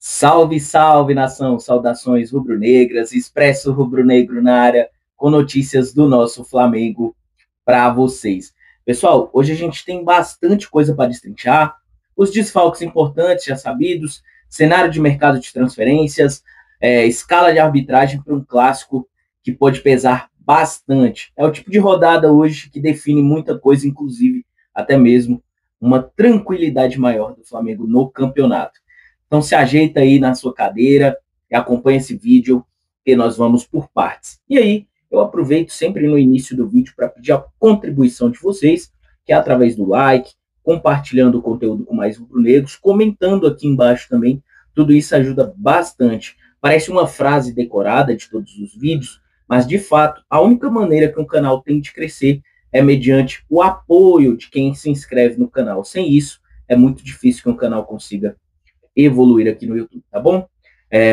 Salve, salve, nação! Saudações rubro-negras, Expresso Rubro-Negro na área, com notícias do nosso Flamengo para vocês. Pessoal, hoje a gente tem bastante coisa para destrinchar, os desfalques importantes já sabidos, cenário de mercado de transferências, escala de arbitragem para um clássico que pode pesar bastante. É o tipo de rodada hoje que define muita coisa, inclusive até mesmo uma tranquilidade maior do Flamengo no campeonato. Então se ajeita aí na sua cadeira e acompanha esse vídeo, que nós vamos por partes. E aí, eu aproveito sempre no início do vídeo para pedir a contribuição de vocês, que é através do like, compartilhando o conteúdo com mais rubro-negros, comentando aqui embaixo também. Tudo isso ajuda bastante. Parece uma frase decorada de todos os vídeos, mas de fato, a única maneira que um canal tem de crescer é mediante o apoio de quem se inscreve no canal. Sem isso, é muito difícil que um canal consiga evoluir aqui no YouTube, tá bom?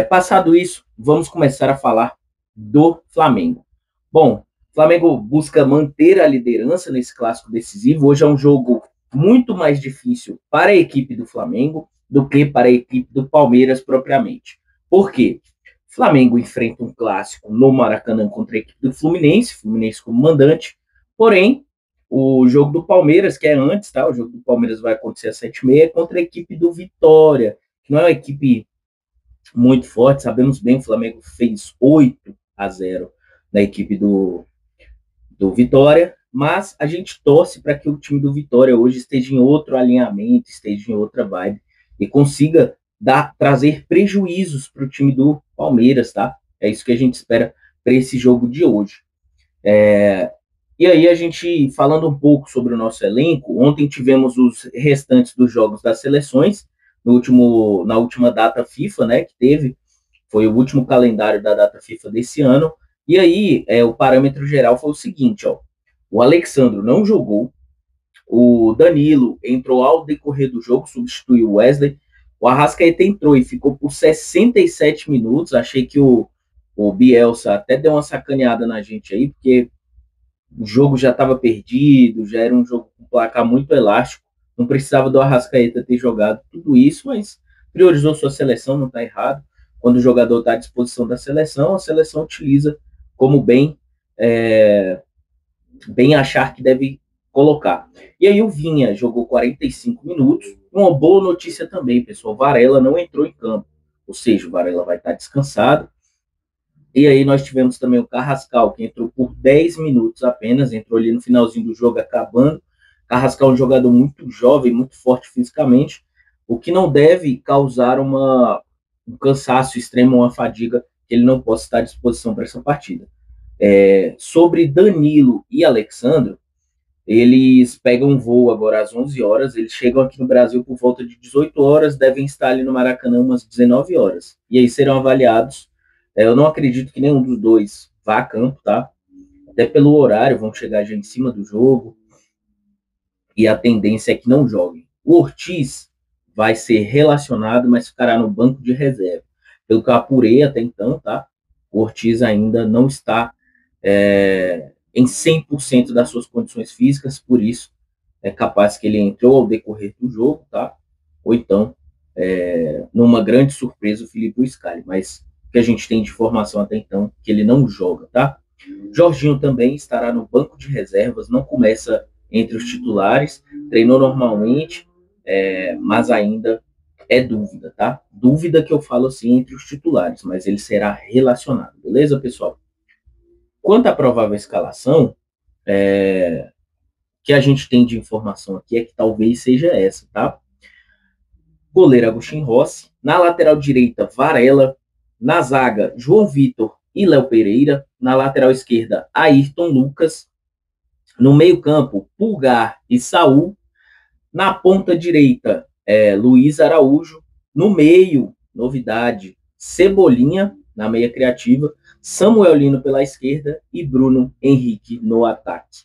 Passado isso, vamos começar a falar do Flamengo. Bom, o Flamengo busca manter a liderança nesse clássico decisivo. Hoje é um jogo muito mais difícil para a equipe do Flamengo do que para a equipe do Palmeiras propriamente. Por quê? O Flamengo enfrenta um clássico no Maracanã contra a equipe do Fluminense como mandante, porém, o jogo do Palmeiras, que é antes, tá? O jogo do Palmeiras vai acontecer às 7h30 contra a equipe do Vitória, que não é uma equipe muito forte, sabemos bem, o Flamengo fez 8-0 na equipe do Vitória, mas a gente torce para que o time do Vitória hoje esteja em outro alinhamento, esteja em outra vibe e consiga trazer prejuízos para o time do Palmeiras, tá? É isso que a gente espera para esse jogo de hoje. E aí a gente, falando um pouco sobre o nosso elenco, ontem tivemos os restantes dos jogos das seleções, na última data FIFA, né, que teve, foi o último calendário da data FIFA desse ano, e aí o parâmetro geral foi o seguinte, ó, o Alexandro não jogou, o Danilo entrou ao decorrer do jogo, substituiu o Wesley, o Arrascaeta entrou e ficou por 67 minutos, achei que o Bielsa até deu uma sacaneada na gente aí, porque o jogo já estava perdido, já era um jogo com placar muito elástico, não precisava do Arrascaeta ter jogado tudo isso, mas priorizou sua seleção, não está errado. Quando o jogador está à disposição da seleção, a seleção utiliza como bem achar que deve colocar. E aí o Vinha jogou 45 minutos. Uma boa notícia também, pessoal, Varela não entrou em campo, ou seja, o Varela vai estar descansado. E aí nós tivemos também o Carrascal, que entrou por 10 minutos apenas, entrou ali no finalzinho do jogo, acabando. Carrascal é um jogador muito jovem, muito forte fisicamente, o que não deve causar um cansaço extremo, uma fadiga, que ele não possa estar à disposição para essa partida. Sobre Danilo e Alexandre, eles pegam um voo agora às 11 horas, eles chegam aqui no Brasil por volta de 18 horas, devem estar ali no Maracanã umas 19 horas, e aí serão avaliados. Eu não acredito que nenhum dos dois vá a campo, tá? Até pelo horário, vão chegar já em cima do jogo, e a tendência é que não joguem. O Ortiz vai ser relacionado, mas ficará no banco de reserva. Pelo que eu apurei até então, tá? O Ortiz ainda não está em 100% das suas condições físicas, por isso é capaz que ele entrou ao decorrer do jogo, tá? Ou então, numa grande surpresa, o Filipe Scarpa, mas o que a gente tem de informação até então, que ele não joga, tá? Jorginho também estará no banco de reservas, não começa entre os titulares, treinou normalmente, mas ainda é dúvida, tá? Dúvida que eu falo assim entre os titulares, mas ele será relacionado, beleza, pessoal? Quanto à provável escalação, que a gente tem de informação aqui é que talvez seja essa, tá? Goleiro Agustin Rossi, na lateral direita, Varela, na zaga, João Vitor e Léo Pereira, na lateral esquerda, Ayrton Lucas, no meio-campo, Pulgar e Saul. Na ponta direita, Luiz Araújo. No meio, novidade, Cebolinha, na meia criativa. Samuel Lino pela esquerda e Bruno Henrique no ataque.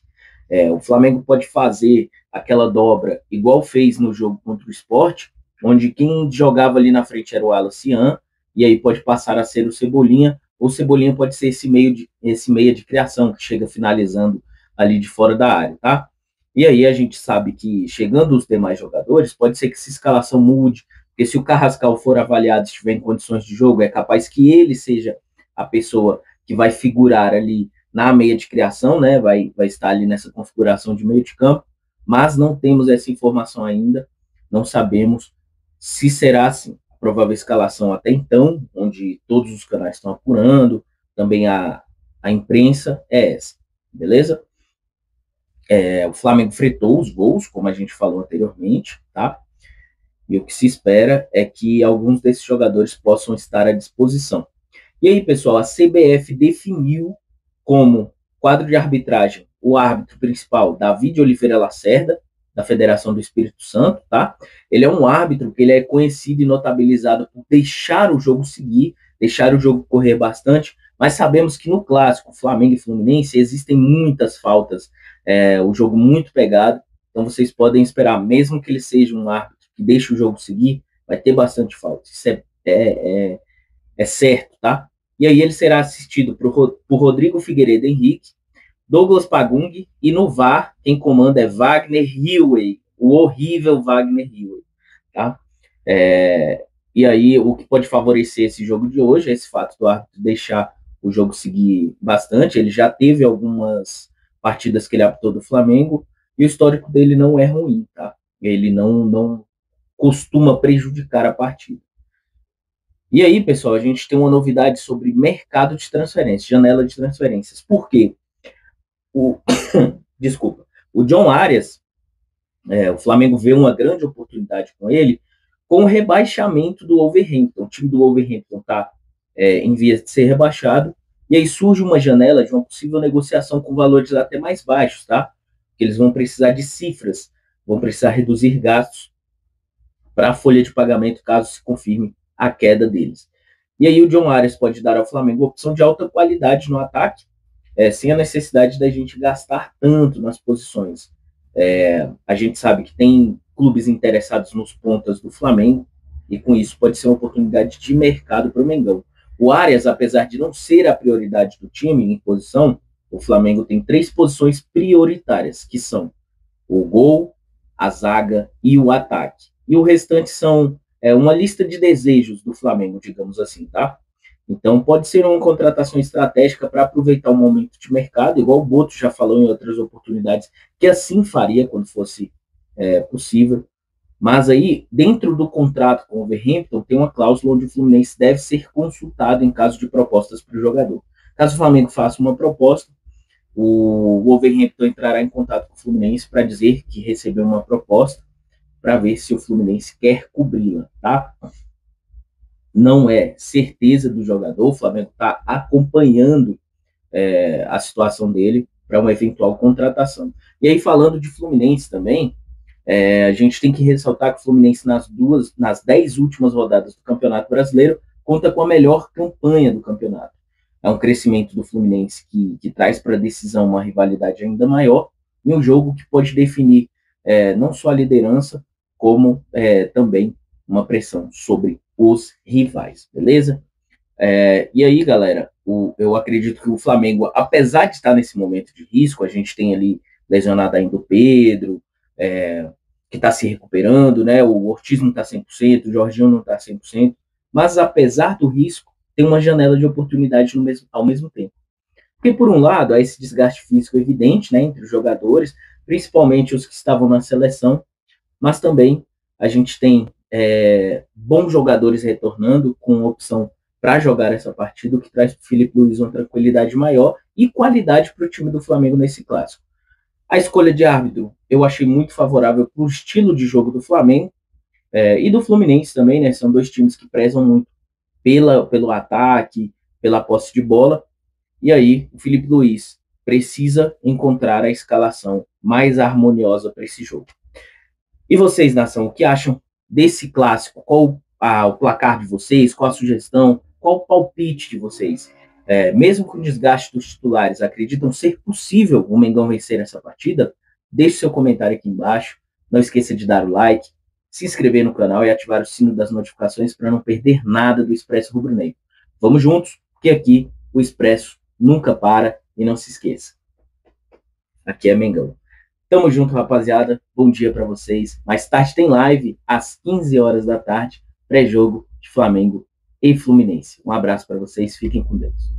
O Flamengo pode fazer aquela dobra igual fez no jogo contra o Sport, onde quem jogava ali na frente era o Alacian, e aí pode passar a ser o Cebolinha, ou o Cebolinha pode ser esse meia de criação, que chega finalizando ali de fora da área, tá? E aí a gente sabe que, chegando os demais jogadores, pode ser que essa escalação mude, Porque se o Carrascal for avaliado, estiver em condições de jogo, é capaz que ele seja a pessoa que vai figurar ali na meia de criação, né? Vai estar ali nessa configuração de meio de campo, mas não temos essa informação ainda, não sabemos se será assim. A provável escalação até então, onde todos os canais estão apurando, também a imprensa, é essa, beleza? O Flamengo fretou os gols, como a gente falou anteriormente, tá? E o que se espera é que alguns desses jogadores possam estar à disposição. E aí, pessoal, a CBF definiu como quadro de arbitragem o árbitro principal, David Oliveira Lacerda, da Federação do Espírito Santo, tá? Ele é um árbitro que ele é conhecido e notabilizado por deixar o jogo seguir, deixar o jogo correr bastante, mas sabemos que no clássico Flamengo e Fluminense existem muitas faltas, o jogo muito pegado, então vocês podem esperar, mesmo que ele seja um árbitro que deixe o jogo seguir, vai ter bastante falta. Isso é certo, tá? E aí ele será assistido por Rodrigo Figueiredo Henrique, Douglas Pagung, e no VAR, quem comanda é Wagner Hilley, o horrível Wagner Hilley, tá? E aí, o que pode favorecer esse jogo de hoje é esse fato do árbitro deixar o jogo seguir bastante. Ele já teve algumas partidas que ele apitou do Flamengo, e o histórico dele não é ruim, tá? Ele não costuma prejudicar a partida. E aí, pessoal, a gente tem uma novidade sobre mercado de transferências, janela de transferências. Por quê? Desculpa. O John Arias, o Flamengo vê uma grande oportunidade com ele, com o rebaixamento do Wolverhampton. O time do Wolverhampton está em vias de ser rebaixado, e aí surge uma janela de uma possível negociação com valores até mais baixos, tá? Porque eles vão precisar de cifras, vão precisar reduzir gastos para a folha de pagamento, caso se confirme a queda deles. E aí o John Arias pode dar ao Flamengo uma opção de alta qualidade no ataque, sem a necessidade da gente gastar tanto nas posições. A gente sabe que tem clubes interessados nos pontas do Flamengo, e com isso pode ser uma oportunidade de mercado para o Mengão. O Arias, apesar de não ser a prioridade do time em posição, o Flamengo tem 3 posições prioritárias, que são o gol, a zaga e o ataque. E o restante são uma lista de desejos do Flamengo, digamos assim, tá? Então pode ser uma contratação estratégica para aproveitar o momento de mercado, igual o Boto já falou em outras oportunidades, que assim faria quando fosse possível. Mas aí, dentro do contrato com o Wolverhampton, tem uma cláusula onde o Fluminense deve ser consultado em caso de propostas para o jogador. Caso o Flamengo faça uma proposta, o Wolverhampton entrará em contato com o Fluminense para dizer que recebeu uma proposta, para ver se o Fluminense quer cobri-la, tá? Não é certeza do jogador, o Flamengo está acompanhando a situação dele para uma eventual contratação. E aí, falando de Fluminense também, a gente tem que ressaltar que o Fluminense, nas 10 últimas rodadas do Campeonato Brasileiro, conta com a melhor campanha do campeonato. É um crescimento do Fluminense que traz para a decisão uma rivalidade ainda maior, e um jogo que pode definir não só a liderança, como também uma pressão sobre os rivais, beleza? E aí, galera, eu acredito que o Flamengo, apesar de estar nesse momento de risco, a gente tem ali lesionado ainda o Pedro, que está se recuperando, né? O Ortiz não está 100%, o Jorginho não está 100%, mas apesar do risco, tem uma janela de oportunidade ao mesmo tempo. Porque, por um lado, há esse desgaste físico evidente, né, entre os jogadores, principalmente os que estavam na seleção, mas também a gente tem bons jogadores retornando com opção para jogar essa partida, o que traz para o Filipe Luiz uma tranquilidade maior e qualidade para o time do Flamengo nesse clássico. A escolha de árbitro eu achei muito favorável para o estilo de jogo do Flamengo e do Fluminense também, né? São dois times que prezam muito pelo ataque, pela posse de bola. E aí o Filipe Luiz precisa encontrar a escalação mais harmoniosa para esse jogo. E vocês, nação, o que acham desse clássico? Qual o placar de vocês? Qual a sugestão? Qual o palpite de vocês? Mesmo com o desgaste dos titulares, acreditam ser possível o Mengão vencer essa partida? Deixe seu comentário aqui embaixo. Não esqueça de dar o like, se inscrever no canal e ativar o sino das notificações para não perder nada do Expresso Rubro Negro. Vamos juntos, porque aqui o Expresso nunca para, e não se esqueça. Aqui é Mengão. Tamo junto, rapaziada. Bom dia para vocês. Mais tarde tem live às 15 horas da tarde pré-jogo de Flamengo e Fluminense. Um abraço para vocês, fiquem com Deus.